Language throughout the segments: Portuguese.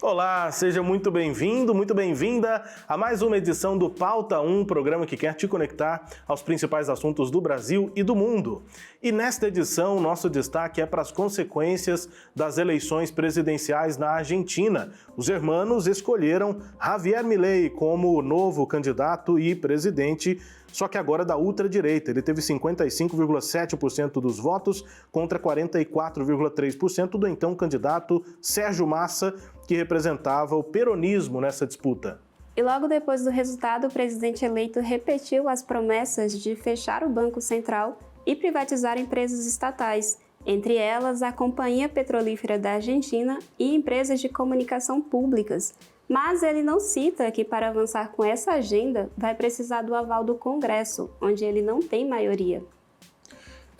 Olá, seja muito bem-vindo, muito bem-vinda a mais uma edição do Pauta 1, programa que quer te conectar aos principais assuntos do Brasil e do mundo. E nesta edição, nosso destaque é para as consequências das eleições presidenciais na Argentina. Os hermanos escolheram Javier Milei como novo candidato e presidente, só que agora da ultradireita. Ele teve 55,7% dos votos contra 44,3% do então candidato Sérgio Massa, que representava o peronismo nessa disputa. E logo depois do resultado, o presidente eleito repetiu as promessas de fechar o Banco Central e privatizar empresas estatais, entre elas a Companhia Petrolífera da Argentina e empresas de comunicação públicas. Mas ele não cita que para avançar com essa agenda vai precisar do aval do Congresso, onde ele não tem maioria.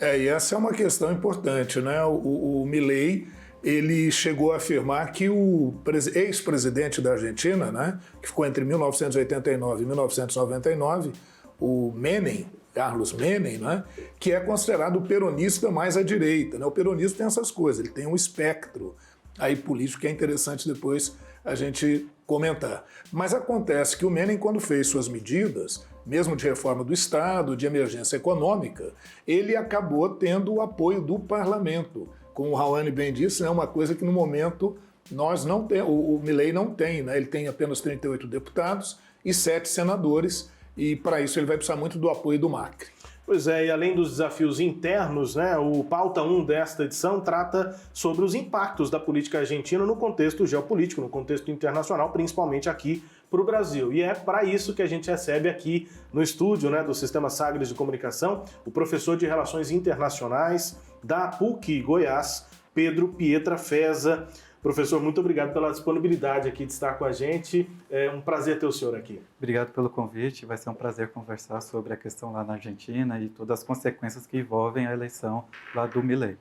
E essa é uma questão importante, né? O Milei, ele chegou a afirmar que o ex-presidente da Argentina, né, que ficou entre 1989 e 1999, o Menem, Carlos Menem, né, que é considerado o peronista mais à direita, né? O peronismo tem essas coisas, ele tem um espectro aí político que é interessante depois a gente comentar. Mas acontece que o Menem, quando fez suas medidas, mesmo de reforma do Estado, de emergência econômica, ele acabou tendo o apoio do parlamento. Como o Raoni bem disse, é uma coisa que no momento nós não temos, o Milei não tem, né? Ele tem apenas 38 deputados e 7 senadores, e para isso ele vai precisar muito do apoio do Macri. Pois é, e além dos desafios internos, né, o Pauta 1 desta edição trata sobre os impactos da política argentina no contexto geopolítico, no contexto internacional, principalmente aqui para o Brasil. E é para isso que a gente recebe aqui no estúdio, né, do Sistema Sagres de Comunicação, o professor de Relações Internacionais da PUC Goiás, Pedro Pietrafesa. Professor, muito obrigado pela disponibilidade aqui de estar com a gente. É um prazer ter o senhor aqui. Obrigado pelo convite. Vai ser um prazer conversar sobre a questão lá na Argentina e todas as consequências que envolvem a eleição lá do Milei.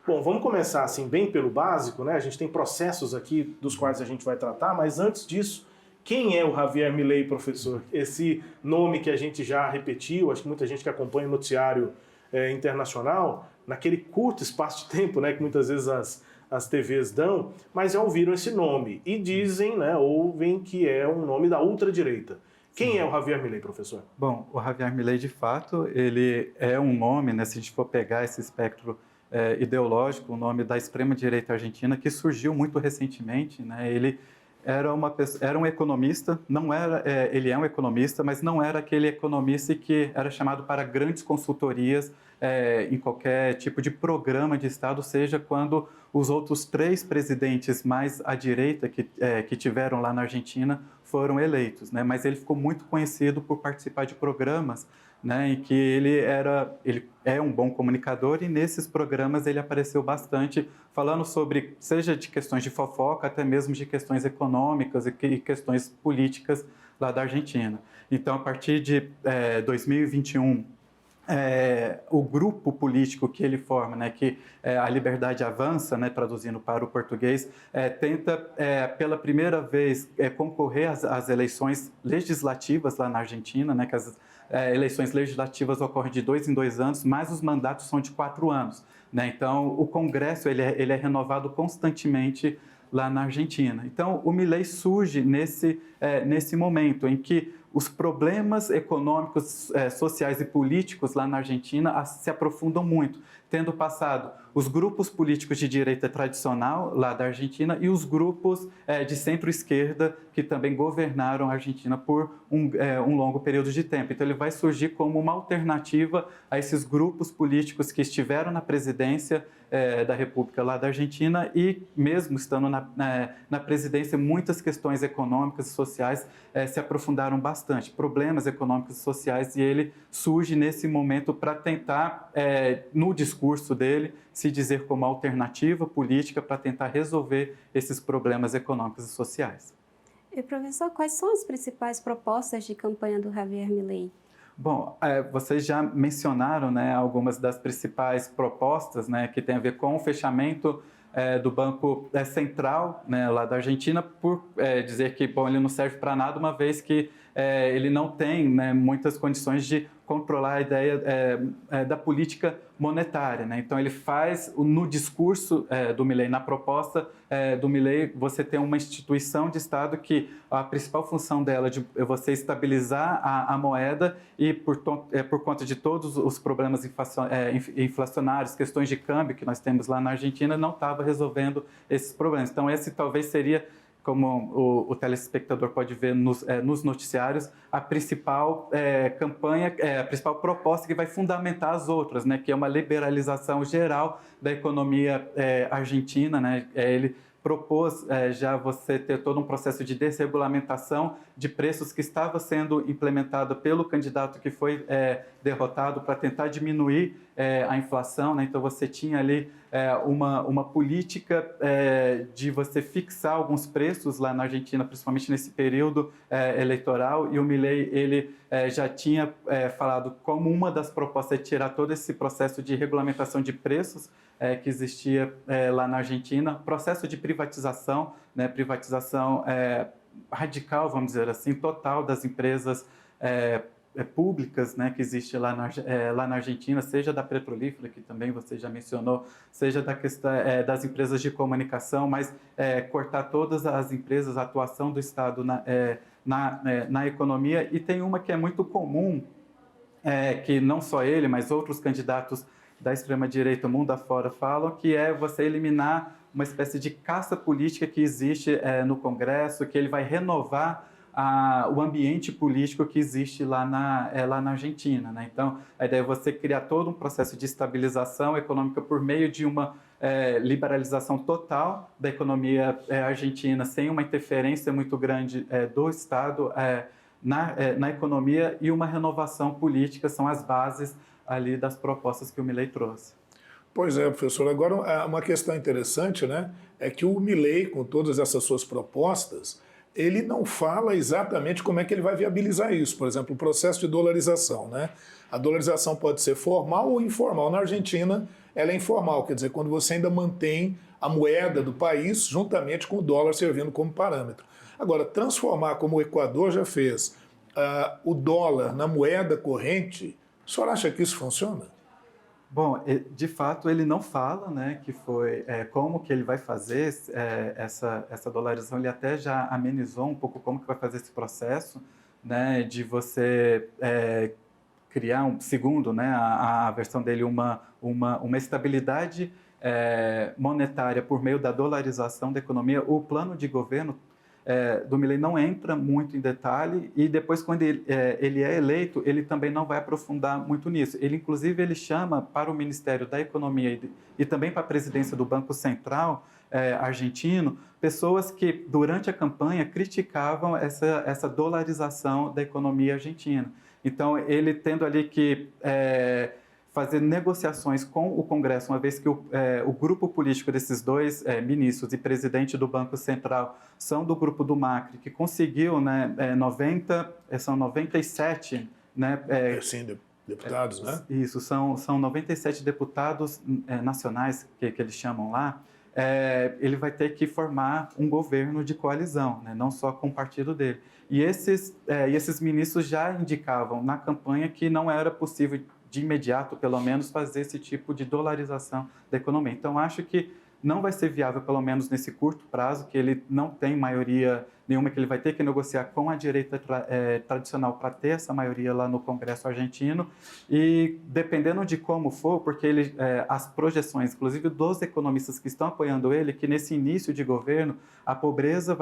Bom, vamos começar assim bem pelo básico, né? A gente tem processos aqui dos quais a gente vai tratar, mas antes disso, quem é o Javier Milei, professor? Esse nome que a gente já repetiu, acho que muita gente que acompanha o noticiário internacional, naquele curto espaço de tempo, né, que muitas vezes as TVs dão, mas já ouviram esse nome e dizem, né, ouvem que é um nome da ultradireita. Quem é o Javier Milei, professor? Bom, o Javier Milei, de fato, ele é um nome, né, se a gente for pegar esse espectro ideológico, o nome da extrema-direita argentina, que surgiu muito recentemente, né, ele era um economista, não era, ele é um economista, mas não era aquele economista que era chamado para grandes consultorias em qualquer tipo de programa de Estado, seja quando os outros 3 presidentes mais à direita que tiveram lá na Argentina foram eleitos, né? Mas ele ficou muito conhecido por participar de programas, né, em que ele é um bom comunicador, e nesses programas ele apareceu bastante falando sobre, seja de questões de fofoca, até mesmo de questões econômicas e questões políticas lá da Argentina. Então, a partir de 2021, o grupo político que ele forma, né, que a Liberdade Avança, né, traduzindo para o português, tenta pela primeira vez concorrer às eleições legislativas lá na Argentina, né, que as eleições legislativas ocorrem de 2 em 2 anos, mas os mandatos são de 4 anos, né? Então, o Congresso ele é renovado constantemente lá na Argentina. Então, o Milei surge nesse momento em que os problemas econômicos, sociais e políticos lá na Argentina se aprofundam muito, tendo passado os grupos políticos de direita tradicional lá da Argentina e os grupos de centro-esquerda que também governaram a Argentina por um longo período de tempo. Então ele vai surgir como uma alternativa a esses grupos políticos que estiveram na presidência da República lá da Argentina, e mesmo estando na presidência, muitas questões econômicas e sociais se aprofundaram bastante, problemas econômicos e sociais, e ele surge nesse momento para tentar, no discurso dele, se dizer como alternativa política para tentar resolver esses problemas econômicos e sociais. E, professor, quais são as principais propostas de campanha do Javier Milei? Bom, vocês já mencionaram, né, algumas das principais propostas, né, que tem a ver com o fechamento do Banco Central, né, lá da Argentina, por dizer que, bom, ele não serve para nada, uma vez que ele não tem, né, muitas condições de controlar a ideia da política monetária, né? Então ele faz no discurso do Milei, na proposta do Milei, você tem uma instituição de Estado que a principal função dela é de você estabilizar a moeda e por conta de todos os problemas inflacionários, questões de câmbio que nós temos lá na Argentina, não estava resolvendo esses problemas. Então esse talvez seria, como o telespectador pode ver nos noticiários, a principal campanha, a principal proposta que vai fundamentar as outras, né, que é uma liberalização geral da economia argentina, né? Ele propôs já você ter todo um processo de desregulamentação de preços que estava sendo implementado pelo candidato que foi derrotado para tentar diminuir a inflação, né? Então você tinha ali uma política de você fixar alguns preços lá na Argentina, principalmente nesse período eleitoral, e o Milei ele já tinha falado como uma das propostas é tirar todo esse processo de regulamentação de preços que existia lá na Argentina, processo de privatização, né, privatização radical, vamos dizer assim, total das empresas públicas, né, que existe lá na Argentina, seja da petrolífera, que também você já mencionou, seja da questão das empresas de comunicação, mas cortar todas as empresas, a atuação do Estado na economia. E tem uma que é muito comum, que não só ele, mas outros candidatos da extrema-direita, mundo afora, falam, que é você eliminar uma espécie de caça política que existe no Congresso, que ele vai renovar o ambiente político que existe lá na Argentina, né? Então, a ideia é você criar todo um processo de estabilização econômica por meio de uma liberalização total da economia argentina, sem uma interferência muito grande do Estado na economia, e uma renovação política são as bases ali das propostas que o Milei trouxe. Pois é, professor. Agora, uma questão interessante, né, é que o Milei, com todas essas suas propostas, ele não fala exatamente como é que ele vai viabilizar isso. Por exemplo, o processo de dolarização, né? A dolarização pode ser formal ou informal. Na Argentina, ela é informal, quer dizer, quando você ainda mantém a moeda do país juntamente com o dólar servindo como parâmetro. Agora, transformar, como o Equador já fez, o dólar na moeda corrente, o senhor acha que isso funciona? Bom, de fato ele não fala, né, que foi como que ele vai fazer essa dolarização. Ele até já amenizou um pouco como que vai fazer esse processo, né, de você criar segundo, né, a versão dele, uma estabilidade monetária por meio da dolarização da economia. O plano de governo do Milei não entra muito em detalhe, e depois, quando ele é eleito, ele também não vai aprofundar muito nisso. Ele, inclusive, ele chama para o Ministério da Economia e também para a presidência do Banco Central argentino pessoas que, durante a campanha, criticavam essa dolarização da economia argentina. Então, ele tendo ali que fazer negociações com o Congresso, uma vez que o grupo político desses dois ministros e presidente do Banco Central são do grupo do Macri, que conseguiu, né, 97, né, Sim, deputados, né? Isso, são 97 deputados nacionais, que eles chamam lá. Ele vai ter que formar um governo de coalizão, né, não só com o partido dele. E esses ministros já indicavam na campanha que não era possível de imediato, pelo menos, fazer esse tipo de dolarização da economia. Então, acho que não vai ser viável, pelo menos nesse curto prazo, que ele não tem maioria nenhuma, que ele vai ter que negociar com a direita tradicional para ter essa maioria lá no Congresso argentino. E, dependendo de como for, porque as projeções, inclusive dos economistas que estão apoiando ele, que nesse início de governo a pobreza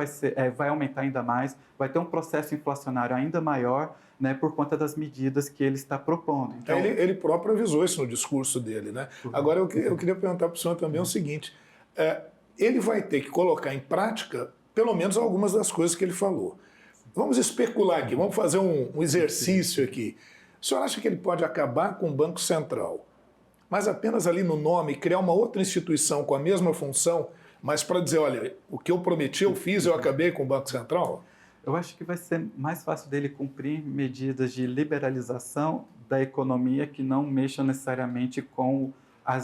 vai aumentar ainda mais, vai ter um processo inflacionário ainda maior, né, por conta das medidas que ele está propondo. Então, ele próprio avisou isso no discurso dele, né? Agora, eu queria perguntar para o senhor também o seguinte, ele vai ter que colocar em prática pelo menos algumas das coisas que ele falou. Vamos especular aqui, vamos fazer um exercício aqui. O senhor acha que ele pode acabar com o Banco Central, mas apenas ali no nome, criar uma outra instituição com a mesma função, mas para dizer, olha, o que eu prometi eu fiz, eu acabei com o Banco Central? Eu acho que vai ser mais fácil dele cumprir medidas de liberalização da economia que não mexam necessariamente com a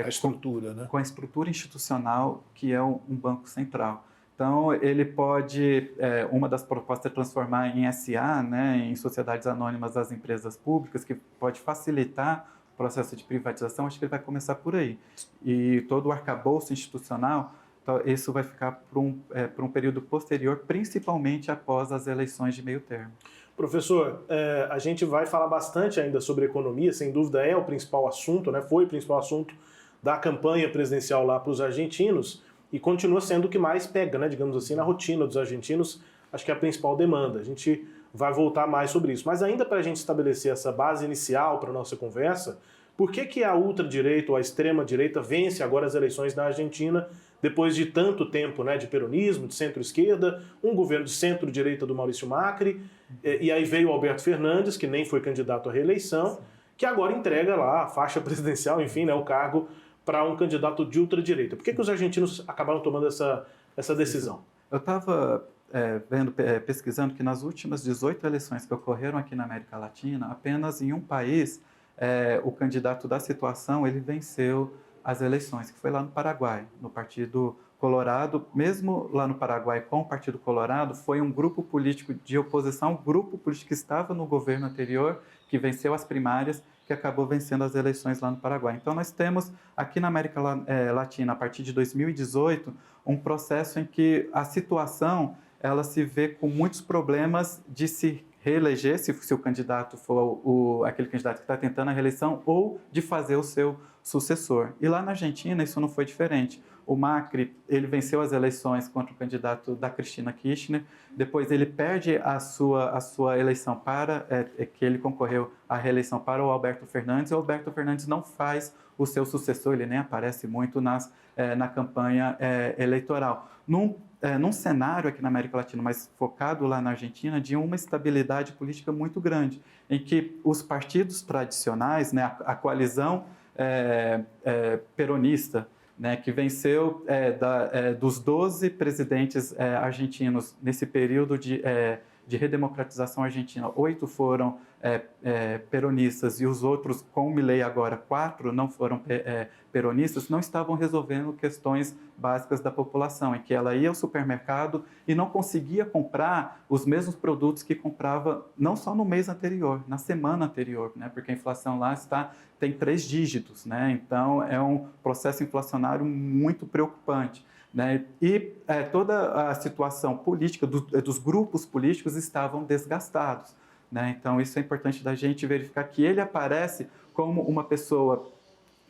estrutura, né? Com a estrutura institucional que é um banco central. Então, ele pode, uma das propostas é transformar em SA, né, em sociedades anônimas das empresas públicas, que pode facilitar o processo de privatização. Acho que ele vai começar por aí. E todo o arcabouço institucional, então, isso vai ficar por um período posterior, principalmente após as eleições de meio termo. Professor, a gente vai falar bastante ainda sobre economia, sem dúvida é o principal assunto, né? Foi o principal assunto da campanha presidencial lá para os argentinos e continua sendo o que mais pega, né, digamos assim, na rotina dos argentinos, acho que é a principal demanda. A gente vai voltar mais sobre isso. Mas ainda para a gente estabelecer essa base inicial para a nossa conversa, por que a ultradireita ou a extrema-direita vence agora as eleições na Argentina depois de tanto tempo, né, de peronismo, de centro-esquerda, um governo de centro-direita do Maurício Macri, e aí veio o Alberto Fernandes, que nem foi candidato à reeleição, que agora entrega lá a faixa presidencial, enfim, né, o cargo para um candidato de ultradireita. Por que os argentinos acabaram tomando essa decisão? Eu estava pesquisando que nas últimas 18 eleições que ocorreram aqui na América Latina, apenas em um país o candidato da situação ele venceu as eleições, que foi lá no Paraguai, no Partido Colorado. Mesmo lá no Paraguai, com o Partido Colorado, foi um grupo político de oposição, um grupo político que estava no governo anterior, que venceu as primárias, que acabou vencendo as eleições lá no Paraguai. Então, nós temos aqui na América Latina, a partir de 2018, um processo em que a situação ela se vê com muitos problemas de se reeleger, se o candidato for aquele candidato que está tentando a reeleição, ou de fazer o seu sucessor. E lá na Argentina isso não foi diferente. O Macri, ele venceu as eleições contra o candidato da Cristina Kirchner, depois ele perde a sua eleição que ele concorreu à reeleição para o Alberto Fernandes, e o Alberto Fernandes não faz o seu sucessor, ele nem aparece muito na campanha eleitoral. Num cenário aqui na América Latina, mas focado lá na Argentina, de uma estabilidade política muito grande, em que os partidos tradicionais, né, a coalizão peronista, né, que venceu dos 12 presidentes argentinos nesse período de redemocratização argentina, 8 foram peronistas e os outros, com o Milei agora, 4 não foram peronistas, não estavam resolvendo questões básicas da população, em que ela ia ao supermercado e não conseguia comprar os mesmos produtos que comprava não só no mês anterior, na semana anterior, né, porque a inflação lá tem 3 dígitos, né, então é um processo inflacionário muito preocupante. Né? E toda a situação política dos grupos políticos estavam desgastados. Né? Então, isso é importante da gente verificar que ele aparece como uma pessoa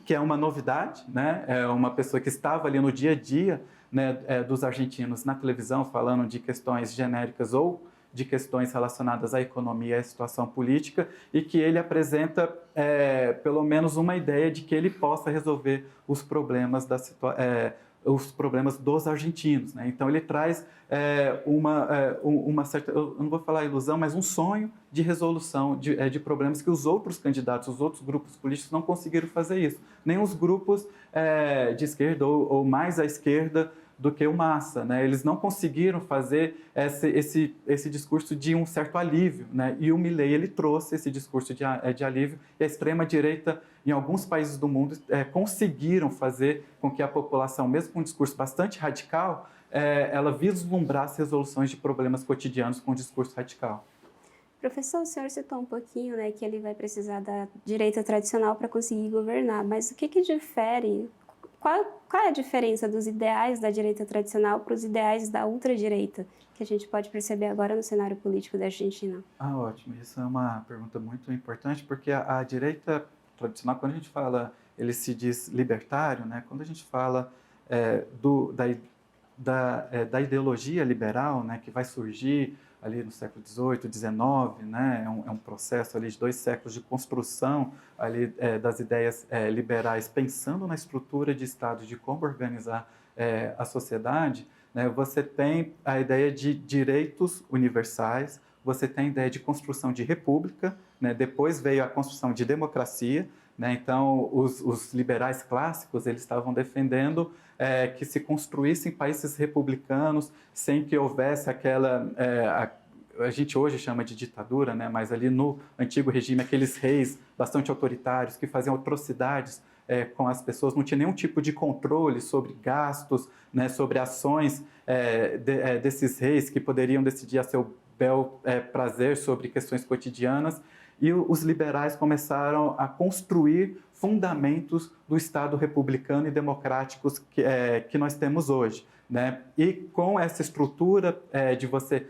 que é uma novidade, né? É uma pessoa que estava ali no dia a dia, né, dos argentinos na televisão, falando de questões genéricas ou de questões relacionadas à economia e à situação política, e que ele apresenta pelo menos uma ideia de que ele possa resolver os problemas os problemas dos argentinos. Né? Então, ele traz uma certa, eu não vou falar ilusão, mas um sonho de resolução de problemas que os outros candidatos, os outros grupos políticos não conseguiram fazer isso. Nem os grupos de esquerda ou mais à esquerda do que o Massa. Né? Eles não conseguiram fazer esse discurso de um certo alívio. Né? E o Milei ele trouxe esse discurso de alívio, e a extrema-direita, em alguns países do mundo, conseguiram fazer com que a população, mesmo com um discurso bastante radical, ela vislumbrasse resoluções de problemas cotidianos com um discurso radical. Professor, o senhor citou um pouquinho, né, que ele vai precisar da direita tradicional para conseguir governar, mas o que difere? Qual é a diferença dos ideais da direita tradicional para os ideais da ultradireita, que a gente pode perceber agora no cenário político da Argentina? Ótimo. Isso é uma pergunta muito importante, porque a direita tradicional, quando a gente fala, ele se diz libertário, né? Quando a gente fala da ideologia liberal, né, que vai surgir ali no século XVIII, XIX, né, é um processo ali de 2 séculos de construção ali das ideias liberais, pensando na estrutura de Estado, de como organizar a sociedade, né, você tem a ideia de direitos universais, você tem a ideia de construção de república, né, depois veio a construção de democracia, né, então os liberais clássicos eles estavam defendendo que se construíssem países republicanos sem que houvesse aquela... a gente hoje chama de ditadura, né? Mas ali no antigo regime, aqueles reis bastante autoritários que faziam atrocidades com as pessoas, não tinha nenhum tipo de controle sobre gastos, né, sobre ações desses reis que poderiam decidir a seu bel prazer sobre questões cotidianas, e os liberais começaram a construir fundamentos do Estado republicano e democrático que nós temos hoje, né? E com essa estrutura de você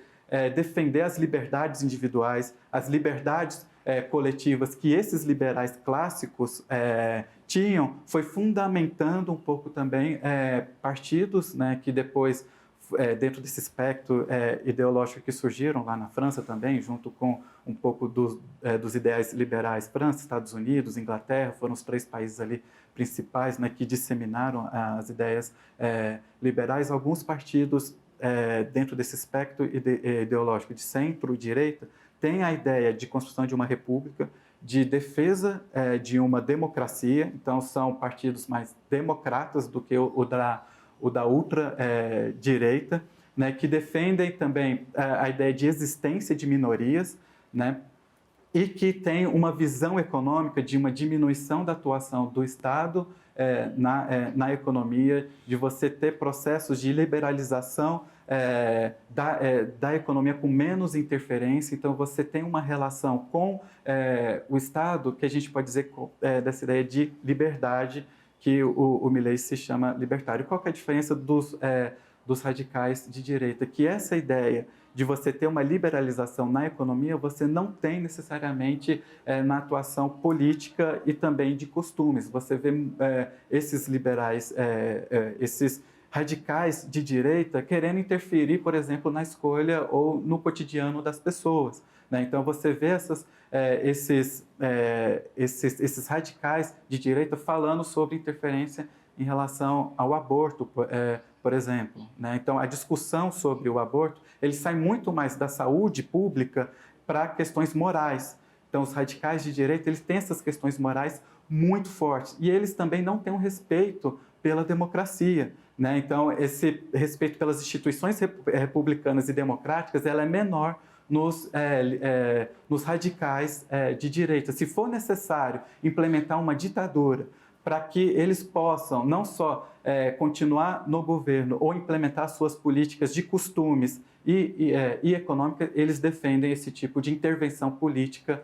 defender as liberdades individuais, as liberdades coletivas que esses liberais clássicos tinham, foi fundamentando um pouco também partidos, né, que depois, dentro desse espectro ideológico que surgiram lá na França também, junto com um pouco dos ideais liberais, França, Estados Unidos, Inglaterra, foram os 3 países ali principais, né, que disseminaram as ideias liberais. Alguns partidos dentro desse espectro ideológico de centro-direita têm a ideia de construção de uma república, de defesa de uma democracia, então são partidos mais democratas do que o da ultra-direita, né, que defendem também a ideia de existência de minorias, né, e que tem uma visão econômica de uma diminuição da atuação do Estado na economia, de você ter processos de liberalização da economia com menos interferência. Então, você tem uma relação com o Estado que a gente pode dizer dessa ideia de liberdade, que o Milley se chama libertário. Qual que é a diferença dos radicais de direita? Que essa ideia de você ter uma liberalização na economia, você não tem necessariamente na atuação política e também de costumes. Você vê esses liberais, esses radicais de direita querendo interferir, por exemplo, na escolha ou no cotidiano das pessoas, né? Então, você vê esses radicais de direita falando sobre interferência em relação ao aborto, por exemplo, né? Então, a discussão sobre o aborto, ele sai muito mais da saúde pública para questões morais. Então, os radicais de direita, eles têm essas questões morais muito fortes. E eles também não têm um respeito pela democracia, né? Então, esse respeito pelas instituições republicanas e democráticas, ela é menor nos radicais de direita. Se for necessário implementar uma ditadura para que eles possam não só continuar no governo ou implementar suas políticas de costumes e econômicas, eles defendem esse tipo de intervenção política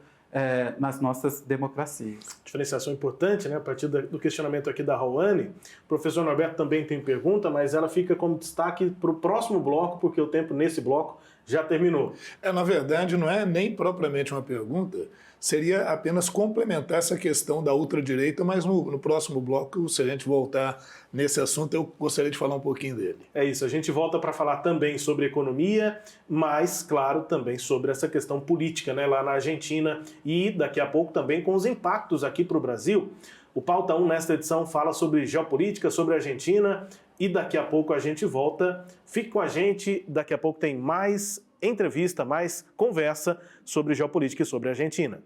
nas nossas democracias. Diferenciação importante, né? A partir do questionamento aqui da Rawane. O professor Norberto também tem pergunta, mas ela fica como destaque para o próximo bloco, porque o tempo nesse bloco já terminou. Na verdade, não é nem propriamente uma pergunta, seria apenas complementar essa questão da ultradireita, mas no próximo bloco, se a gente voltar nesse assunto, eu gostaria de falar um pouquinho dele. É isso, a gente volta para falar também sobre economia, mas, claro, também sobre essa questão política, né, lá na Argentina, e daqui a pouco também com os impactos aqui para o Brasil. O Pauta 1, nesta edição, fala sobre geopolítica, sobre a Argentina, e daqui a pouco a gente volta. Fique com a gente, daqui a pouco tem mais entrevista, mais conversa sobre geopolítica e sobre a Argentina.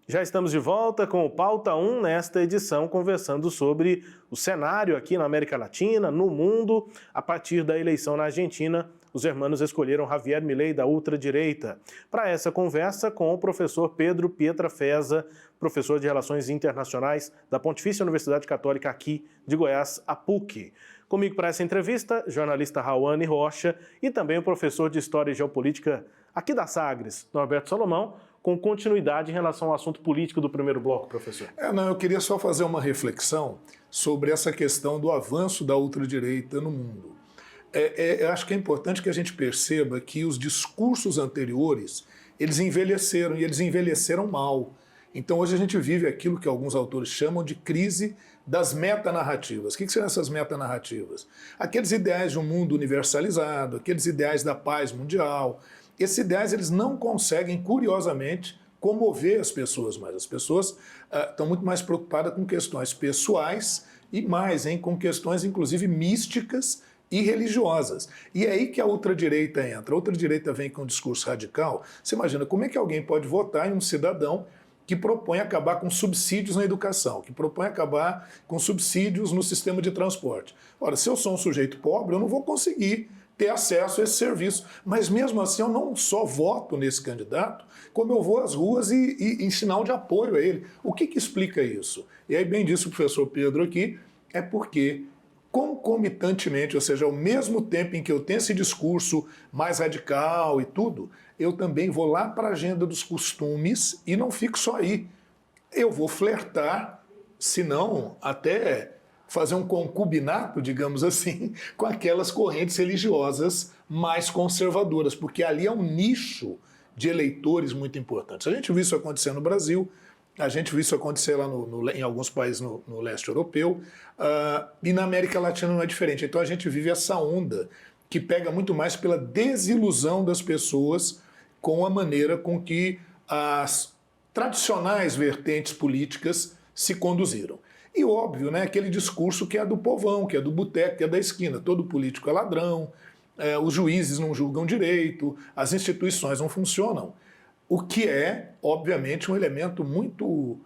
Já estamos de volta com o Pauta 1 nesta edição, conversando sobre o cenário aqui na América Latina, no mundo. A partir da eleição na Argentina, os hermanos escolheram Javier Milei da ultradireita. Para essa conversa com o professor Pedro Pietrafesa, professor de Relações Internacionais da Pontifícia Universidade Católica aqui de Goiás, a PUC. Comigo para essa entrevista, jornalista Rawane Rocha e também o professor de História e Geopolítica aqui da Sagres, Norberto Salomão, com continuidade em relação ao assunto político do primeiro bloco, professor. Eu queria só fazer uma reflexão sobre essa questão do avanço da ultradireita no mundo. Eu acho que é importante que a gente perceba que os discursos anteriores, eles envelheceram, e eles envelheceram mal. Então hoje a gente vive aquilo que alguns autores chamam de crise das metanarrativas. O que são essas metanarrativas? Aqueles ideais de um mundo universalizado, aqueles ideais da paz mundial. Esses ideais, eles não conseguem, curiosamente, comover as pessoas mais. As pessoas estão muito mais preocupadas com questões pessoais e mais, com questões, inclusive, místicas e religiosas. E é aí que a ultradireita entra. A ultradireita vem com um discurso radical. Você imagina, como é que alguém pode votar em um cidadão que propõe acabar com subsídios na educação, que propõe acabar com subsídios no sistema de transporte. Ora, se eu sou um sujeito pobre, eu não vou conseguir ter acesso a esse serviço. Mas mesmo assim eu não só voto nesse candidato, como eu vou às ruas e em sinal de apoio a ele. O que explica isso? E aí bem disse o professor Pedro aqui, é porque concomitantemente, ou seja, ao mesmo tempo em que eu tenho esse discurso mais radical e tudo, eu também vou lá para a agenda dos costumes e não fico só aí. Eu vou flertar, se não até fazer um concubinato, digamos assim, com aquelas correntes religiosas mais conservadoras, porque ali é um nicho de eleitores muito importante. A gente viu isso acontecer no Brasil, a gente viu isso acontecer lá em alguns países no leste europeu, e na América Latina não é diferente. Então a gente vive essa onda que pega muito mais pela desilusão das pessoas com a maneira com que as tradicionais vertentes políticas se conduziram. E óbvio, né, aquele discurso que é do povão, que é do boteco, que é da esquina. Todo político é ladrão, os juízes não julgam direito, as instituições não funcionam. O que é, obviamente, um elemento muito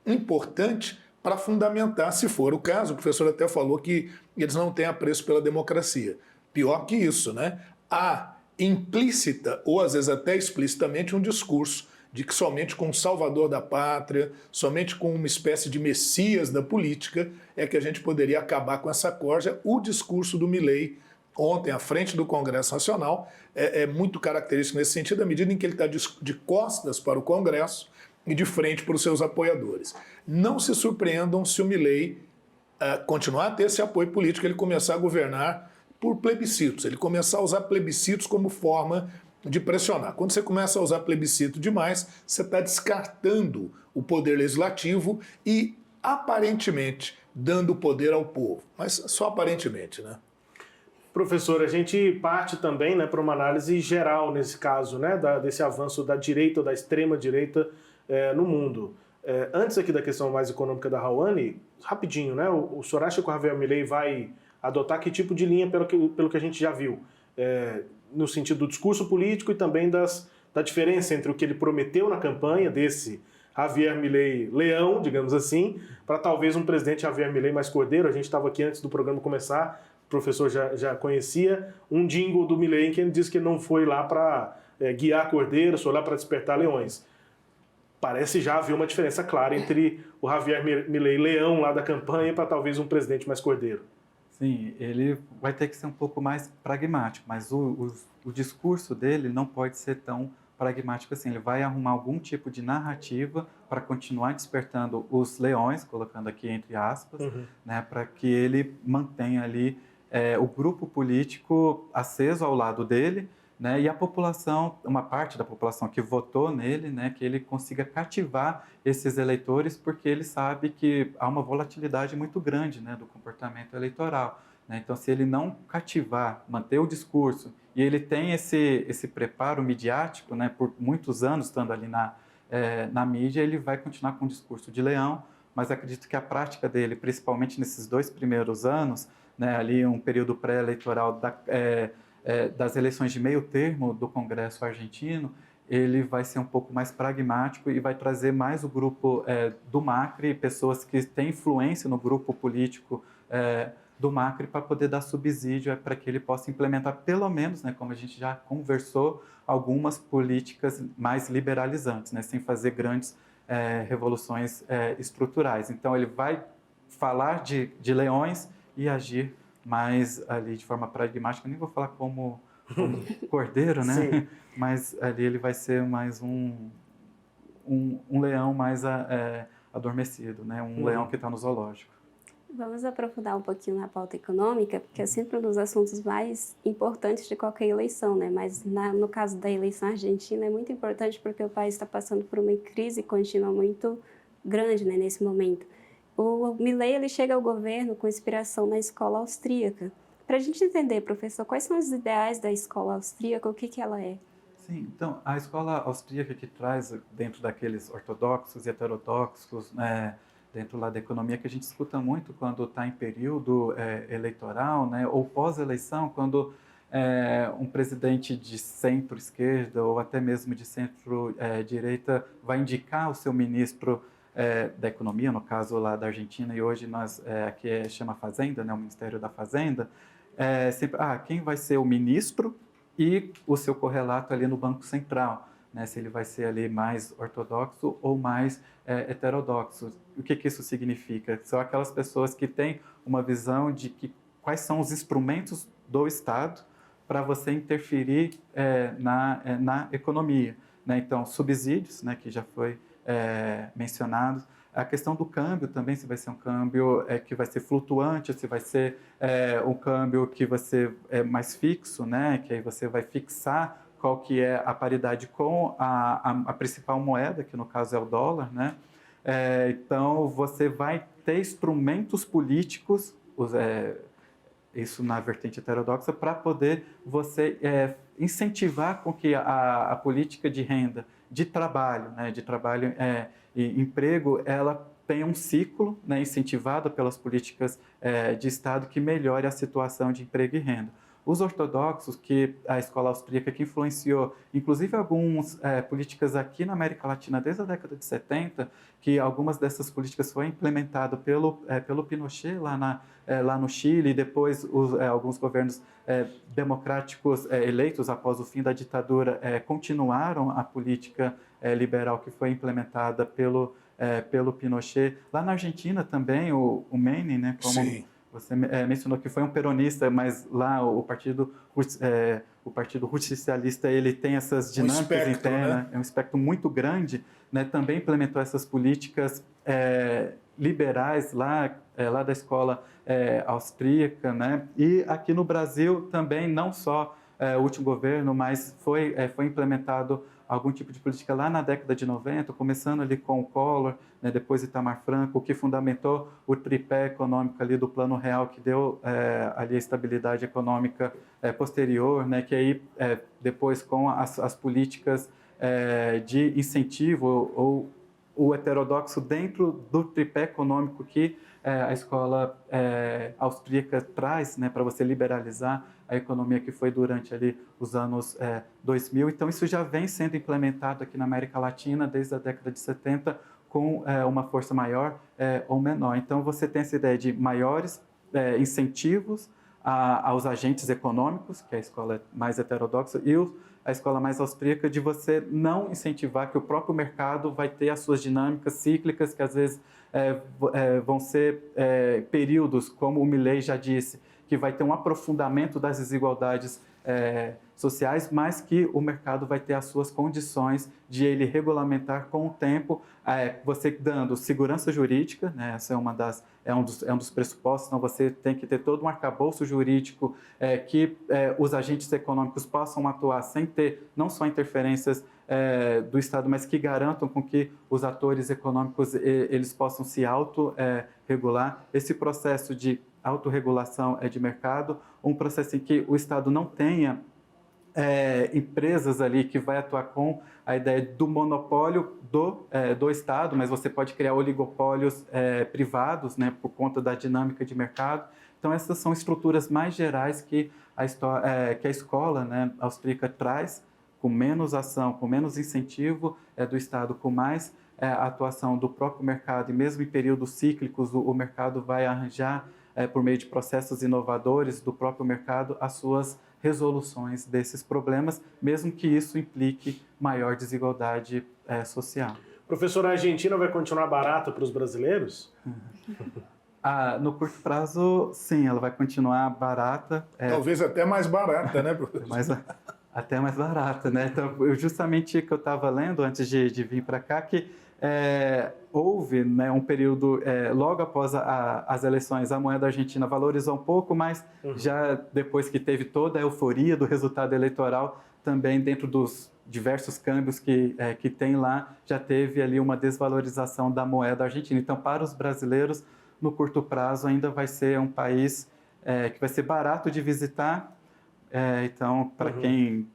importante para fundamentar, se for o caso. O professor até falou que eles não têm apreço pela democracia. Pior que isso, né? Há implícita, ou às vezes até explicitamente, um discurso de que somente com o salvador da pátria, somente com uma espécie de messias da política, é que a gente poderia acabar com essa corja. O discurso do Milei, ontem, à frente do Congresso Nacional, é muito característico nesse sentido, à medida em que ele está de costas para o Congresso e de frente para os seus apoiadores. Não se surpreendam se o Milei continuar a ter esse apoio político, ele começar a governar por plebiscitos, ele começar a usar plebiscitos como forma de pressionar. Quando você começa a usar plebiscito demais, você está descartando o poder legislativo e, aparentemente, dando poder ao povo. Mas só aparentemente, né? Professor, a gente parte também, né, para uma análise geral nesse caso, né, desse avanço da direita ou da extrema-direita no mundo. Antes aqui da questão mais econômica da Rawane, rapidinho, né, o senhor acha que o Javier Milei vai adotar que tipo de linha pelo que a gente já viu? No sentido do discurso político e também da diferença entre o que ele prometeu na campanha desse Javier Milei leão, digamos assim, para talvez um presidente Javier Milei mais cordeiro. A gente estava aqui antes do programa começar, o professor já conhecia um jingle do Milei em que ele disse que não foi lá para guiar cordeiros, foi lá para despertar leões. Parece já haver uma diferença clara entre o Javier Milei leão lá da campanha para talvez um presidente mais cordeiro. Sim, ele vai ter que ser um pouco mais pragmático, mas o discurso dele não pode ser tão pragmático assim. Ele vai arrumar algum tipo de narrativa para continuar despertando os leões, colocando aqui entre aspas, né, para que ele mantenha ali o grupo político aceso ao lado dele, né, e a população, uma parte da população que votou nele, né, que ele consiga cativar esses eleitores, porque ele sabe que há uma volatilidade muito grande, né, do comportamento eleitoral, né? Então, se ele não cativar, manter o discurso, e ele tem esse preparo midiático, né, por muitos anos estando ali na mídia, ele vai continuar com o discurso de leão, mas acredito que a prática dele, principalmente nesses 2 primeiros anos, né, ali um período pré-eleitoral das eleições de meio termo do Congresso argentino, ele vai ser um pouco mais pragmático e vai trazer mais o grupo do Macri, pessoas que têm influência no grupo político do Macri, para poder dar subsídio para que ele possa implementar, pelo menos, né, como a gente já conversou, algumas políticas mais liberalizantes, né, sem fazer grandes revoluções estruturais. Então, ele vai falar de leões e agir mais ali de forma pragmática. Eu nem vou falar como cordeiro, né? Sim. Mas ali ele vai ser mais um leão mais adormecido, né? Um leão que está no zoológico. Vamos aprofundar um pouquinho na pauta econômica, porque é sempre um dos assuntos mais importantes de qualquer eleição, né? Mas no caso da eleição argentina é muito importante porque o país está passando por uma crise contínua muito grande, né, nesse momento. O Milei, ele chega ao governo com inspiração na escola austríaca. Para a gente entender, professor, quais são os ideais da escola austríaca, o que ela é? Sim, então, a escola austríaca que traz dentro daqueles ortodoxos e heterodoxos, dentro lá da economia, que a gente escuta muito quando está em período eleitoral, né, ou pós-eleição, quando um presidente de centro-esquerda ou até mesmo de centro-direita vai indicar o seu ministro da Economia, no caso lá da Argentina, e hoje nós aqui chama Fazenda, né, o Ministério da Fazenda, sempre, quem vai ser o ministro e o seu correlato ali no Banco Central, né, se ele vai ser ali mais ortodoxo ou mais heterodoxo. O que isso significa? São aquelas pessoas que têm uma visão de quais são os instrumentos do Estado para você interferir na economia, né? Então, subsídios, né, que já foi mencionado, a questão do câmbio também, se vai ser um câmbio que vai ser flutuante, se vai ser um câmbio que vai ser mais fixo, né, que aí você vai fixar qual que é a paridade com a principal moeda, que no caso é o dólar, né? Então, você vai ter instrumentos políticos, isso na vertente heterodoxa, para poder você incentivar com que a política de renda, de trabalho, né, e emprego, ela tenha um ciclo, né, incentivado pelas políticas de Estado que melhore a situação de emprego e renda. Os ortodoxos, que a escola austríaca que influenciou, inclusive algumas políticas aqui na América Latina desde a década de 70, que algumas dessas políticas foram implementadas pelo Pinochet lá no Chile, e depois alguns governos democráticos eleitos após o fim da ditadura continuaram a política liberal que foi implementada pelo Pinochet. Lá na Argentina também, o Menem, né, como Sim. você mencionou que foi um peronista, mas lá o Partido Justicialista, ele tem essas dinâmicas internas, né? É um espectro muito grande, né? Também implementou essas políticas liberais lá da escola austríaca, né? E aqui no Brasil também, não só o último governo, mas foi implementado algum tipo de política lá na década de 90, começando ali com o Collor, né, depois Itamar Franco, que fundamentou o tripé econômico ali do Plano Real, que deu ali a estabilidade econômica posterior, né, que aí depois com as políticas de incentivo ou o heterodoxo dentro do tripé econômico que a escola austríaca traz, né, para você liberalizar a economia, que foi durante ali os anos 2000. Então, isso já vem sendo implementado aqui na América Latina desde a década de 70 com uma força maior ou menor. Então, você tem essa ideia de maiores incentivos aos agentes econômicos, que é a escola mais heterodoxa, e a escola mais austríaca, de você não incentivar que o próprio mercado vai ter as suas dinâmicas cíclicas, que às vezes vão ser períodos, como o Milei já disse, que vai ter um aprofundamento das desigualdades sociais, mas que o mercado vai ter as suas condições de ele regulamentar com o tempo, você dando segurança jurídica, né? Essa é um dos pressupostos. Então, você tem que ter todo um arcabouço jurídico que os agentes econômicos possam atuar sem ter não só interferências do Estado, mas que garantam com que os atores econômicos eles possam se autorregular. Esse processo de autorregulação de mercado, um processo em que o Estado não tenha empresas ali que vai atuar com a ideia do monopólio do Estado, mas você pode criar oligopólios privados, né, por conta da dinâmica de mercado. Então, essas são estruturas mais gerais que a escola, né, austríaca traz, com menos ação, com menos incentivo do Estado, com mais atuação do próprio mercado, e mesmo em períodos cíclicos o mercado vai arranjar, por meio de processos inovadores do próprio mercado, as suas resoluções desses problemas, mesmo que isso implique maior desigualdade social. Professor, a Argentina vai continuar barata para os brasileiros? No curto prazo, sim, ela vai continuar barata. Talvez até mais barata, né, professor? Até mais barata, né? Então, justamente que eu estava lendo antes de vir para cá, que houve, né, um período, logo após as eleições, a moeda argentina valorizou um pouco, mas já depois que teve toda a euforia do resultado eleitoral, também dentro dos diversos câmbios que tem lá, já teve ali uma desvalorização da moeda argentina. Então, para os brasileiros, no curto prazo, ainda vai ser um país que vai ser barato de visitar. Então, para quem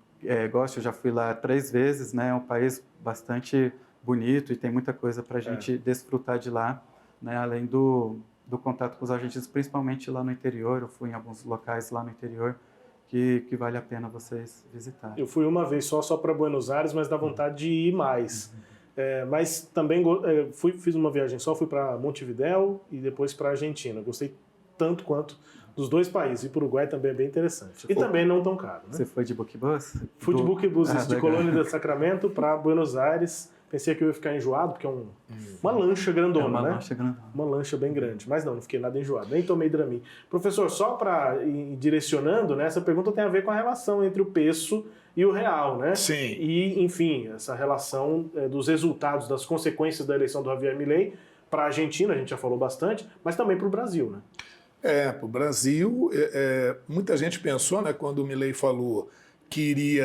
gosta, eu já fui lá 3 vezes, né? É um país bastante bonito e tem muita coisa para a gente desfrutar de lá, né? Além do contato com os argentinos, principalmente lá no interior. Eu fui em alguns locais lá no interior que vale a pena vocês visitarem. Eu fui uma vez só para Buenos Aires, mas dá vontade de ir mais. Mas também fiz uma viagem só, fui para Montevidéu e depois para Argentina. Gostei tanto quanto dos dois países. E para o Uruguai também é bem interessante. E também não tão caro, né? Você foi de bookbus? Fui de bookbus, de legal. Colônia del Sacramento para Buenos Aires. Pensei que eu ia ficar enjoado, porque é uma lancha grandona, uma né? lancha grandona. Uma lancha bem grande. Mas não fiquei nada enjoado. Nem tomei Dramin. Professor, só para ir direcionando, né? Essa pergunta tem a ver com a relação entre o peso e o real, né? Sim. E, enfim, essa relação dos resultados, das consequências da eleição do Javier Milei para a Argentina, a gente já falou bastante, mas também para o Brasil, né? Para o Brasil, muita gente pensou, né, quando o Milei falou que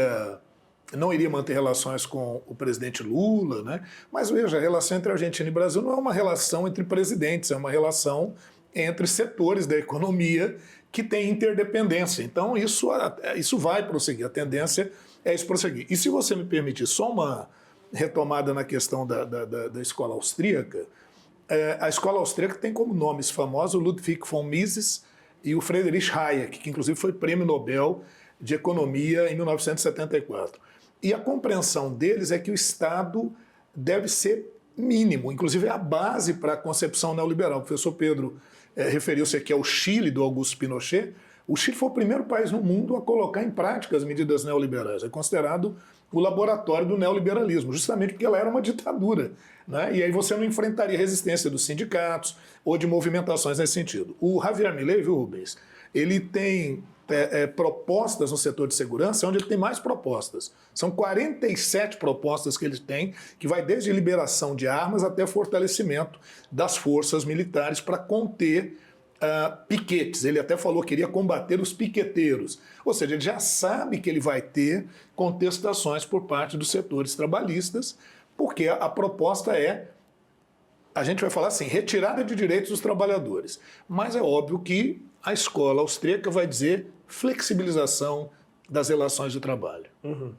não iria manter relações com o presidente Lula, né? Mas veja, a relação entre Argentina e Brasil não é uma relação entre presidentes, é uma relação entre setores da economia que tem interdependência. Então isso vai prosseguir, a tendência é isso prosseguir. E se você me permitir só uma retomada na questão da escola austríaca, a escola austríaca tem como nomes famosos o Ludwig von Mises e o Friedrich Hayek, que inclusive foi prêmio Nobel de Economia em 1974. E a compreensão deles é que o Estado deve ser mínimo, inclusive é a base para a concepção neoliberal. O professor Pedro referiu-se aqui ao Chile, do Augusto Pinochet. O Chile foi o primeiro país no mundo a colocar em prática as medidas neoliberais. É considerado o laboratório do neoliberalismo, justamente porque ela era uma ditadura, né? E aí você não enfrentaria resistência dos sindicatos ou de movimentações nesse sentido. O Javier Milei, viu, Rubens, ele tem propostas no setor de segurança, onde ele tem mais propostas. São 47 propostas que ele tem, que vai desde liberação de armas até fortalecimento das forças militares para conter piquetes. Ele até falou que queria combater os piqueteiros. Ou seja, ele já sabe que ele vai ter contestações por parte dos setores trabalhistas, porque a proposta a gente vai falar assim, retirada de direitos dos trabalhadores. Mas é óbvio que a escola austríaca vai dizer flexibilização das relações de trabalho. Uhum.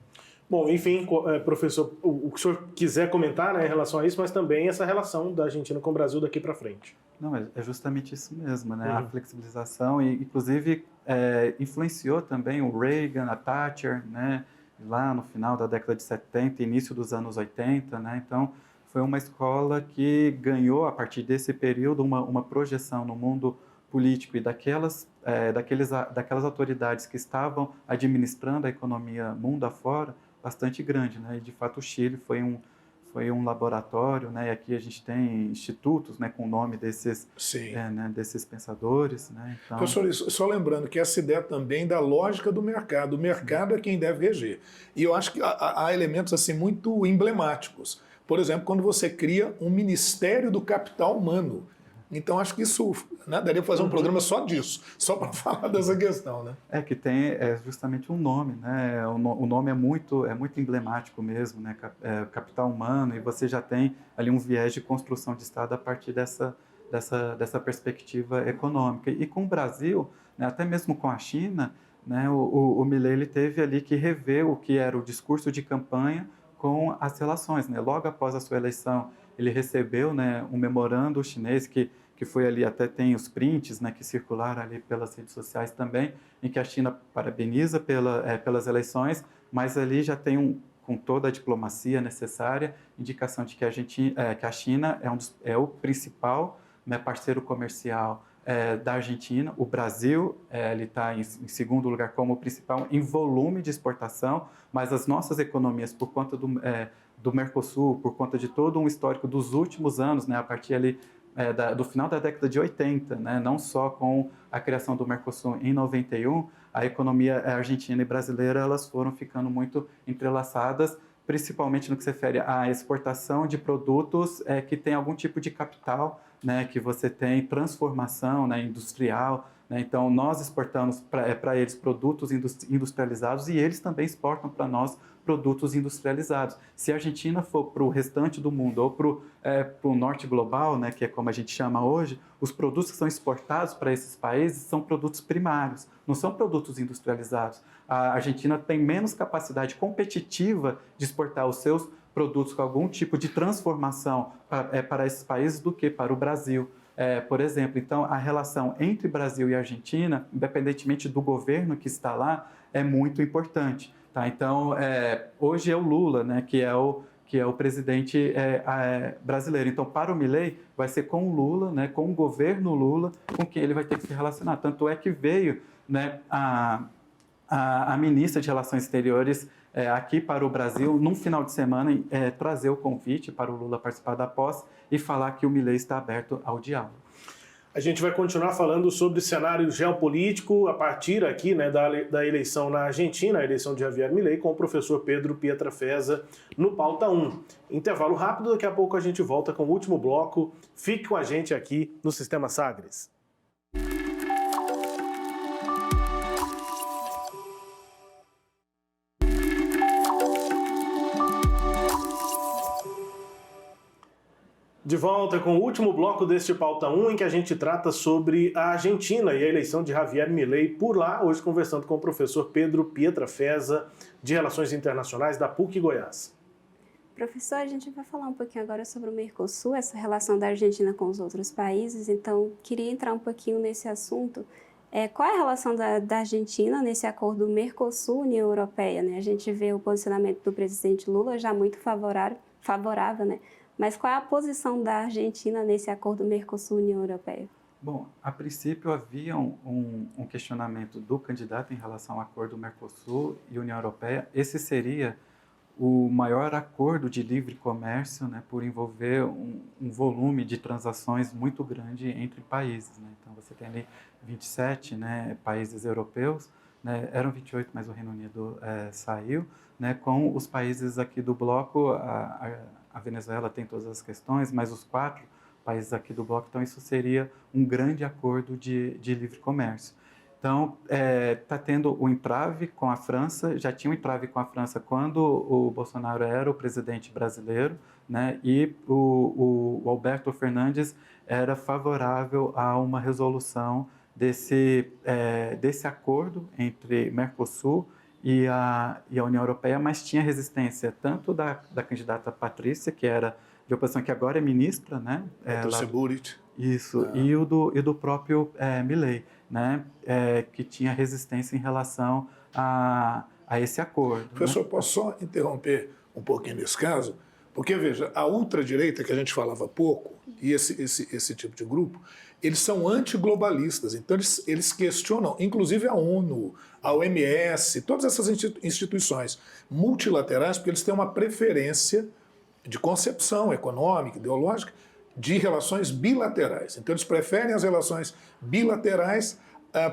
Bom, enfim, professor, o que o senhor quiser comentar, né, em relação a isso, mas também essa relação da Argentina com o Brasil daqui para frente. Não, é justamente isso mesmo, né? A flexibilização, e inclusive influenciou também o Reagan, a Thatcher, né? Lá no final da década de 70, início dos anos 80, né? Então, foi uma escola que ganhou, a partir desse período, uma projeção no mundo político e daquelas autoridades que estavam administrando a economia mundo afora, bastante grande, né? E, de fato, o Chile foi um laboratório, né? E aqui a gente tem institutos, né, com o nome desses pensadores, né? Então... Professor, só lembrando que essa ideia também da lógica do mercado. O mercado é quem deve reger. E eu acho que há elementos assim muito emblemáticos. Por exemplo, quando você cria um Ministério do Capital Humano. Então, acho que isso, né, daria para fazer um programa só disso, só para falar dessa questão, né? Que tem justamente um nome, né? O nome é muito emblemático mesmo, né? Capital humano, e você já tem ali um viés de construção de Estado a partir dessa perspectiva econômica. E com o Brasil, né, até mesmo com a China, né, o Milei ele teve ali que rever o que era o discurso de campanha com as relações, né? Logo após a sua eleição, ele recebeu, né, um memorando chinês que foi ali, até tem os prints, né, que circularam ali pelas redes sociais também, em que a China parabeniza pelas eleições, mas ali já tem com toda a diplomacia necessária, indicação de que a China é o principal, né, parceiro comercial da Argentina. O Brasil ele está em segundo lugar como principal em volume de exportação, mas as nossas economias, por conta do Mercosul, por conta de todo um histórico dos últimos anos, né, a partir ali do final da década de 80, né, não só com a criação do Mercosul em 91, a economia argentina e brasileira elas foram ficando muito entrelaçadas, principalmente no que se refere à exportação de produtos que tem algum tipo de capital, né, que você tem transformação, né, industrial, né? Então, nós exportamos para eles produtos industrializados e eles também exportam para nós produtos industrializados. Se a Argentina for para o restante do mundo ou para o norte global, né, que é como a gente chama hoje, os produtos que são exportados para esses países são produtos primários, não são produtos industrializados. A Argentina tem menos capacidade competitiva de exportar os seus produtos com algum tipo de transformação para esses países do que para o Brasil. por exemplo. Então, a relação entre Brasil e Argentina, independentemente do governo que está lá, é muito importante. Tá? Então, hoje é o Lula, né, que é o presidente brasileiro. Então, para o Milei, vai ser com o Lula, né, com o governo Lula, com quem ele vai ter que se relacionar. Tanto é que veio, né, a ministra de Relações Exteriores aqui para o Brasil, num final de semana, trazer o convite para o Lula participar da posse e falar que o Milei está aberto ao diálogo. A gente vai continuar falando sobre cenário geopolítico a partir aqui, né, da eleição na Argentina, a eleição de Javier Milei, com o professor Pedro Pietrafesa no Pauta 1. Intervalo rápido, daqui a pouco a gente volta com o último bloco. Fique com a gente aqui no Sistema Sagres. De volta com o último bloco deste Pauta 1, em que a gente trata sobre a Argentina e a eleição de Javier Milei por lá, hoje conversando com o professor Pedro Pietrafesa, de Relações Internacionais da PUC Goiás. Professor, a gente vai falar um pouquinho agora sobre o Mercosul, essa relação da Argentina com os outros países, então queria entrar um pouquinho nesse assunto. Qual é a relação da Argentina nesse acordo Mercosul-União Europeia, né? A gente vê o posicionamento do presidente Lula já muito favorável, né? Mas qual é a posição da Argentina nesse acordo Mercosul-União Europeia? Bom, a princípio havia um questionamento do candidato em relação ao acordo Mercosul e União Europeia. Esse seria o maior acordo de livre comércio, né, por envolver um volume de transações muito grande entre países, né? Então você tem ali 27, né, países europeus, né, eram 28, mas o Reino Unido saiu, né, com os países aqui do bloco. A Venezuela tem todas as questões, mas os 4 países aqui do bloco, então isso seria um grande acordo de livre comércio. Então, está tendo o entrave com a França, já tinha um entrave com a França quando o Bolsonaro era o presidente brasileiro, né, e o Alberto Fernandes era favorável a uma resolução desse acordo entre Mercosul e a União Europeia, mas tinha resistência tanto da candidata Patrícia, que era de oposição, que agora é ministra, né? Isso, e o do próprio Milei, né? Que tinha resistência em relação a esse acordo. Professor, né? posso só interromper um pouquinho nesse caso? Porque, veja, a ultradireita, que a gente falava há pouco, e esse tipo de grupo, eles são antiglobalistas, então eles questionam, inclusive a ONU, a OMS, todas essas instituições multilaterais, porque eles têm uma preferência de concepção econômica, ideológica, de relações bilaterais. Então eles preferem as relações bilaterais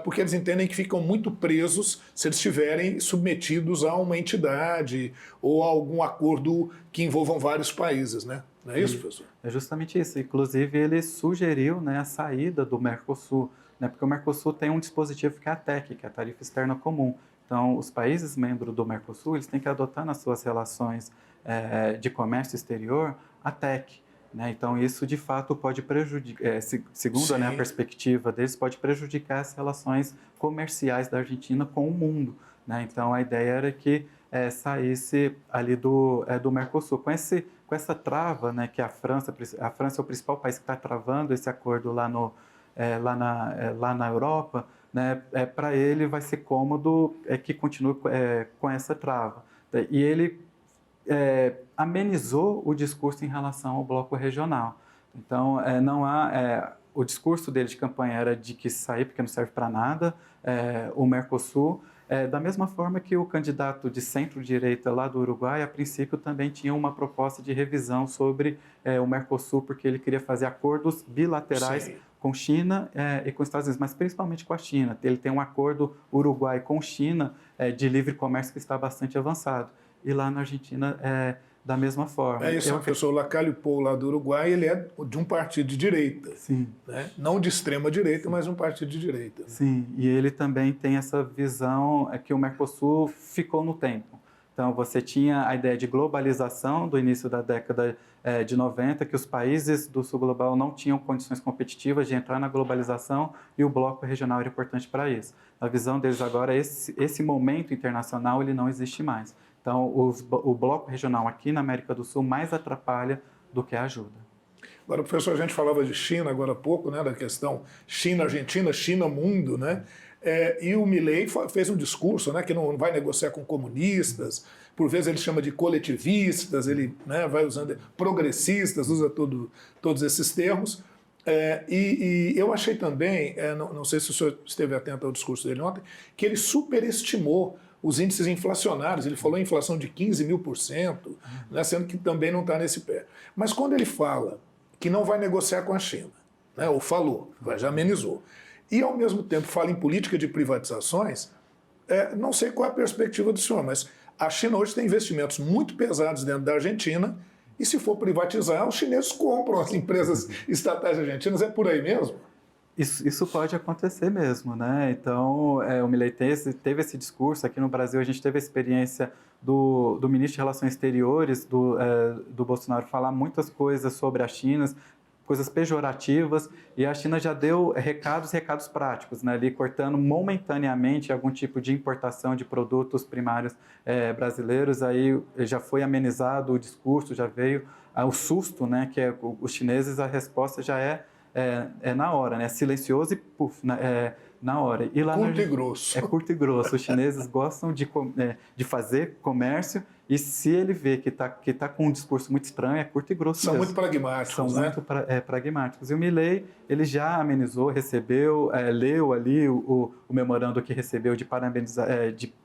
porque eles entendem que ficam muito presos se eles estiverem submetidos a uma entidade ou a algum acordo que envolvam vários países, né? Não é isso, professor? É justamente isso. Inclusive, ele sugeriu, né, a saída do Mercosul, né, porque o Mercosul tem um dispositivo que é a TEC, que é a Tarifa Externa Comum. Então, os países membros do Mercosul, eles têm que adotar nas suas relações de comércio exterior a TEC. Né? Então, isso, de fato, pode prejudicar, segundo, né, a perspectiva deles, pode prejudicar as relações comerciais da Argentina com o mundo. Né? Então, a ideia era que saísse ali do Mercosul. Com essa trava, né, que a França é o principal país que está travando esse acordo lá na Europa, né, para ele vai ser cômodo que continue com essa trava. E ele amenizou o discurso em relação ao bloco regional. Então, não há... o discurso dele de campanha era de que sair porque não serve para nada, o Mercosul, da mesma forma que o candidato de centro-direita lá do Uruguai, a princípio, também tinha uma proposta de revisão sobre o Mercosul, porque ele queria fazer acordos bilaterais com China e com Estados Unidos, mas principalmente com a China. Ele tem um acordo Uruguai com China de livre comércio que está bastante avançado. E lá na Argentina da mesma forma. É isso, professor Lacalle Pou, lá do Uruguai, ele é de um partido de direita. Sim. Né? Não de extrema direita, mas um partido de direita. Né? Sim, e ele também tem essa visão que o Mercosul ficou no tempo. Então, você tinha a ideia de globalização do início da década de 90, que os países do sul global não tinham condições competitivas de entrar na globalização e o bloco regional era importante para isso. A visão deles agora, esse momento internacional, ele não existe mais. Então, o bloco regional aqui na América do Sul mais atrapalha do que ajuda. Agora, professor, a gente falava de China agora há pouco, né, da questão China-Argentina, China-mundo, né? E o Milei fez um discurso, né, que não vai negociar com comunistas, por vezes ele chama de coletivistas, ele, né, vai usando progressistas, usa todos esses termos. E eu achei também, não sei se o senhor esteve atento ao discurso dele ontem, que ele superestimou os índices inflacionários. Ele falou em inflação de 15.000%, né, sendo que também não está nesse pé. Mas quando ele fala que não vai negociar com a China, né, ou falou, já amenizou, e ao mesmo tempo fala em política de privatizações, não sei qual é a perspectiva do senhor, mas a China hoje tem investimentos muito pesados dentro da Argentina, e se for privatizar, os chineses compram as empresas estatais argentinas, é por aí mesmo? Isso pode acontecer mesmo, né? Então, o Milei teve esse discurso. Aqui no Brasil, a gente teve a experiência do ministro de Relações Exteriores, do Bolsonaro, falar muitas coisas sobre a China, coisas pejorativas, e a China já deu recados práticos, né? Ali cortando momentaneamente algum tipo de importação de produtos primários brasileiros. Aí já foi amenizado o discurso, já veio o susto, né? Que os chineses, a resposta já é na hora, né? Silencioso e puf, na hora. E lá curto e grosso. É curto e grosso. Os chineses gostam de fazer comércio, e se ele vê que tá com um discurso muito estranho, é curto e grosso São mesmo. muito pragmáticos, São né? muito pragmáticos. E o Milei, ele já amenizou, recebeu, leu ali o memorando que recebeu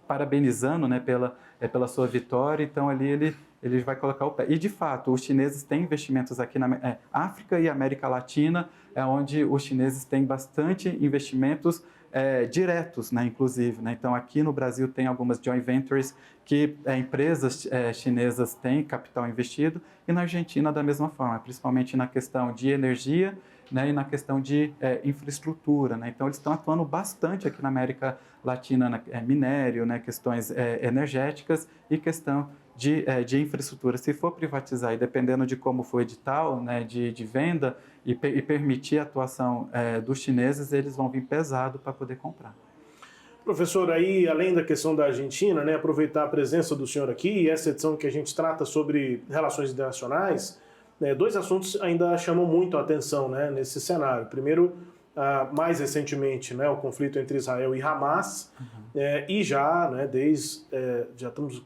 parabenizando, né, pela sua vitória. Então, ali ele vai colocar o pé. E, de fato, os chineses têm investimentos aqui na África e América Latina, onde os chineses têm bastante investimentos diretos, né, inclusive. Né? Então, aqui no Brasil tem algumas joint ventures que empresas chinesas têm capital investido, e na Argentina da mesma forma, principalmente na questão de energia, né, e na questão de infraestrutura. Né? Então, eles estão atuando bastante aqui na América Latina, minério, né, questões energéticas e questão de infraestrutura. Se for privatizar, e dependendo de como for o edital, né, de venda, e permitir a atuação dos chineses, eles vão vir pesado para poder comprar. Professor, aí, além da questão da Argentina, né, aproveitar a presença do senhor aqui, e essa edição que a gente trata sobre relações internacionais, né, dois assuntos ainda chamam muito a atenção, né, nesse cenário. Primeiro, mais recentemente, né, o conflito entre Israel e Hamas, e já, né, já estamos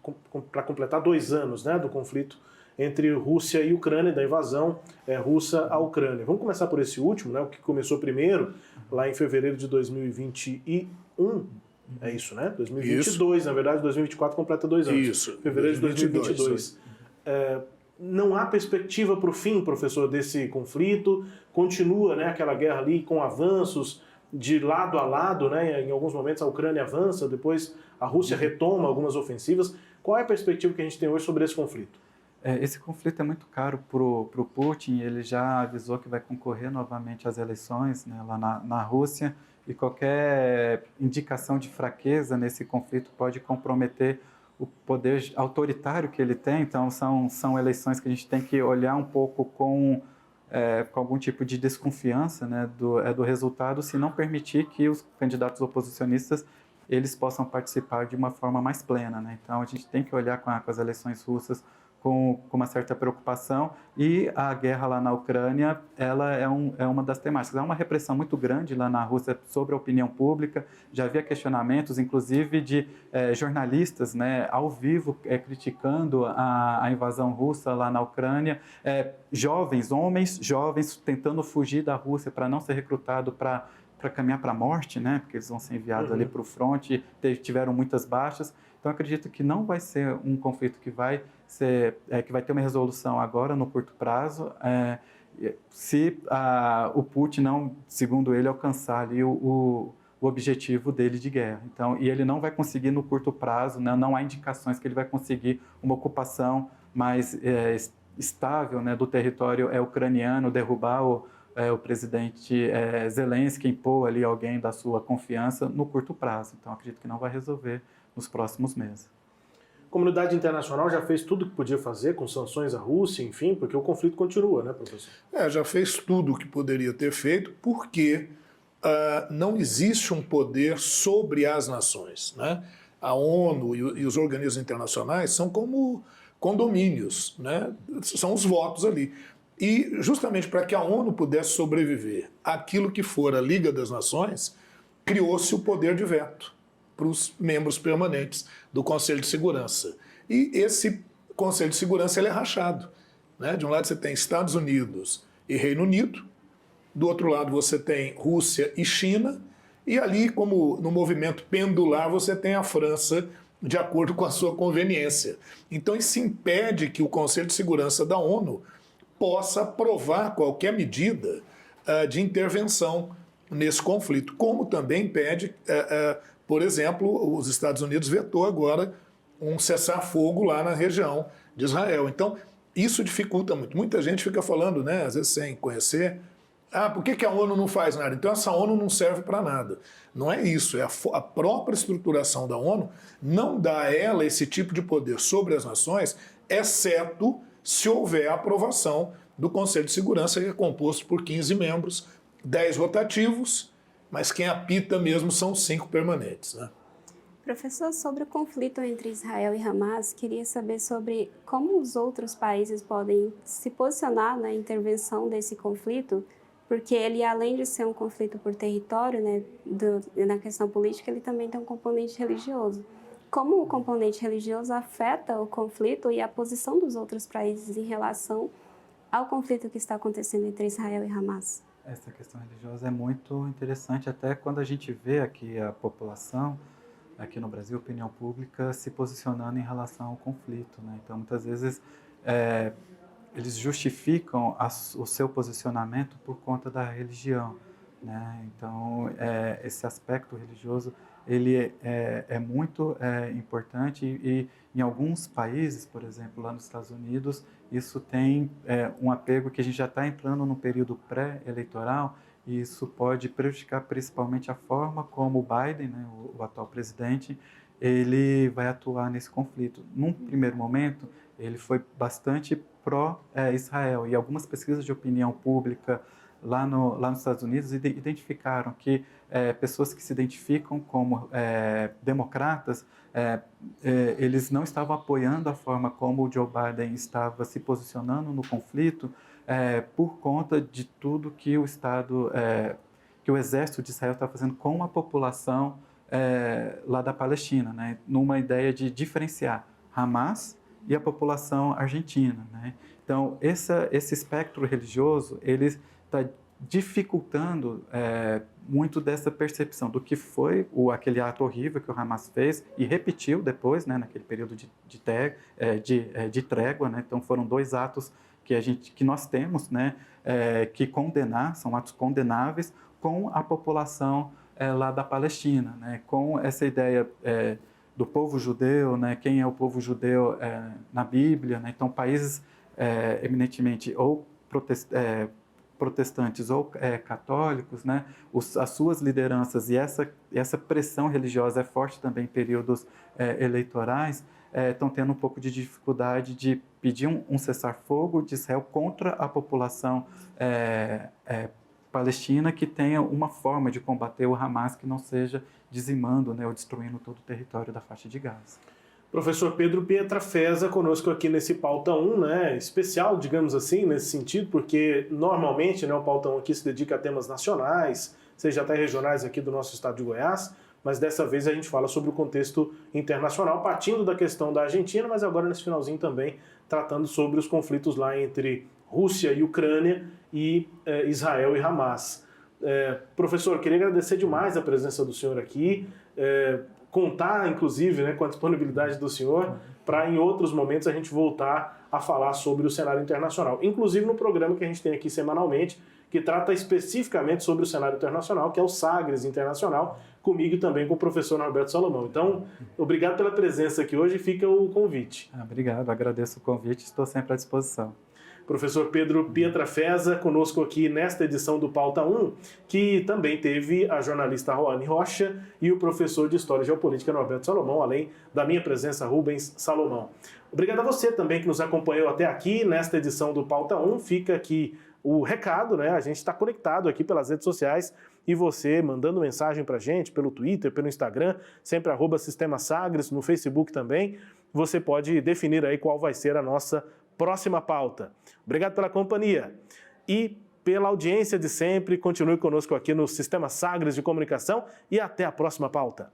para completar 2 anos, né, do conflito entre Rússia e Ucrânia, da invasão russa à Ucrânia. Vamos começar por esse último, né, o que começou primeiro, lá em fevereiro de 2021, é isso, né? 2022, isso. Na verdade, 2024 completa 2 anos. Isso. Fevereiro de 2022. Não há perspectiva para o fim, professor, desse conflito? Continua, né, aquela guerra ali com avanços de lado a lado, né? Em alguns momentos a Ucrânia avança, depois a Rússia retoma algumas ofensivas. Qual é a perspectiva que a gente tem hoje sobre esse conflito? Esse conflito é muito caro para o Putin. Ele já avisou que vai concorrer novamente às eleições, né, lá na Rússia, e qualquer indicação de fraqueza nesse conflito pode comprometer o poder autoritário que ele tem. Então, são eleições que a gente tem que olhar um pouco com algum tipo de desconfiança, né, do resultado, se não permitir que os candidatos oposicionistas eles possam participar de uma forma mais plena. Né? Então, a gente tem que olhar com as eleições russas com uma certa preocupação, e a guerra lá na Ucrânia, ela é uma das temáticas. Há uma repressão muito grande lá na Rússia sobre a opinião pública. Já havia questionamentos, inclusive, de jornalistas, né, ao vivo, criticando a invasão russa lá na Ucrânia. Homens jovens, tentando fugir da Rússia para não ser recrutado para caminhar para a morte, né, porque eles vão ser enviados ali para o fronte, tiveram muitas baixas. Então, acredito que não vai ser um conflito que vai ter uma resolução agora, no curto prazo, se o Putin não, segundo ele, alcançar ali o objetivo dele de guerra. Então, e ele não vai conseguir no curto prazo, né, não há indicações que ele vai conseguir uma ocupação mais estável, né, do território ucraniano, derrubar o presidente Zelensky, impor ali alguém da sua confiança no curto prazo. Então, acredito que não vai resolver nos próximos meses. A comunidade internacional já fez tudo o que podia fazer, com sanções à Rússia, enfim, porque o conflito continua, né, professor? Já fez tudo o que poderia ter feito, porque não existe um poder sobre as nações, né? A ONU e os organismos internacionais são como condomínios, né? São os votos ali. E justamente para que a ONU pudesse sobreviver àquilo que for a Liga das Nações, criou-se o poder de veto para os membros permanentes do Conselho de Segurança. E esse Conselho de Segurança ele é rachado, né? De um lado você tem Estados Unidos e Reino Unido, do outro lado você tem Rússia e China, e ali, como no movimento pendular, você tem a França de acordo com a sua conveniência. Então isso impede que o Conselho de Segurança da ONU possa aprovar qualquer medida de intervenção nesse conflito, como também impede, por exemplo, os Estados Unidos vetou agora um cessar-fogo lá na região de Israel. Então, isso dificulta muito. Muita gente fica falando, né, às vezes sem conhecer, por que a ONU não faz nada? Então essa ONU não serve para nada. Não é isso, é a própria estruturação da ONU não dá a ela esse tipo de poder sobre as nações, exceto se houver a aprovação do Conselho de Segurança, que é composto por 15 membros, 10 rotativos, mas quem apita mesmo são 5 permanentes, né? Professor, sobre o conflito entre Israel e Hamas, queria saber sobre como os outros países podem se posicionar na intervenção desse conflito, porque ele, além de ser um conflito por território, né, na questão política, ele também tem um componente religioso. Como o componente religioso afeta o conflito e a posição dos outros países em relação ao conflito que está acontecendo entre Israel e Hamas? Essa questão religiosa é muito interessante, até quando a gente vê aqui a população, aqui no Brasil, a opinião pública, se posicionando em relação ao conflito, né? Então, muitas vezes, eles justificam o seu posicionamento por conta da religião, né? Então, esse aspecto religioso, ele é muito importante e em alguns países, por exemplo, lá nos Estados Unidos, isso tem um apego que a gente já está entrando no período pré-eleitoral e isso pode prejudicar principalmente a forma como o Biden, né, o atual presidente, ele vai atuar nesse conflito. Num primeiro momento, ele foi bastante pró-Israel e algumas pesquisas de opinião pública lá nos Estados Unidos identificaram que pessoas que se identificam como democratas, eles não estavam apoiando a forma como o Joe Biden estava se posicionando no conflito por conta de tudo que o Estado, que o exército de Israel está fazendo com a população lá da Palestina, né? Numa ideia de diferenciar Hamas e a população argentina, né? Então, esse espectro religioso, ele está dificultando muito dessa percepção do que foi aquele ato horrível que o Hamas fez e repetiu depois, né, naquele período de trégua, né? Então, foram 2 atos que nós temos, né, que são atos condenáveis com a população lá da Palestina, né? Com essa ideia do povo judeu, né? Quem é o povo judeu na Bíblia, né? Então, países eminentemente ou protestantes ou católicos, né? As suas lideranças e essa pressão religiosa é forte também em períodos eleitorais, estão tendo um pouco de dificuldade de pedir um cessar-fogo de Israel contra a população palestina que tenha uma forma de combater o Hamas que não seja dizimando, né, ou destruindo todo o território da faixa de Gaza. Professor Pedro Pietrafesa conosco aqui nesse Pauta 1, né, especial, digamos assim, nesse sentido, porque normalmente, né, o Pauta 1 aqui se dedica a temas nacionais, seja até regionais aqui do nosso estado de Goiás, mas dessa vez a gente fala sobre o contexto internacional, partindo da questão da Argentina, mas agora nesse finalzinho também tratando sobre os conflitos lá entre Rússia e Ucrânia e Israel e Hamas. Professor, queria agradecer demais a presença do senhor aqui, contar, inclusive, né, com a disponibilidade do senhor para, em outros momentos, a gente voltar a falar sobre o cenário internacional. Inclusive no programa que a gente tem aqui semanalmente, que trata especificamente sobre o cenário internacional, que é o Sagres Internacional, comigo e também com o professor Norberto Salomão. Então, obrigado pela presença aqui hoje e fica o convite. Obrigado, agradeço o convite, estou sempre à disposição. Professor Pedro Pietrafesa, conosco aqui nesta edição do Pauta 1, que também teve a jornalista Roane Rocha e o professor de História e Geopolítica Norberto Salomão, além da minha presença, Rubens Salomão. Obrigado a você também que nos acompanhou até aqui nesta edição do Pauta 1. Fica aqui o recado, né? A gente está conectado aqui pelas redes sociais e você mandando mensagem para a gente pelo Twitter, pelo Instagram, sempre @Sistema Sagres, no Facebook também, você pode definir aí qual vai ser a nossa próxima pauta. Obrigado pela companhia e pela audiência de sempre. Continue conosco aqui no Sistema Sagres de Comunicação e até a próxima pauta.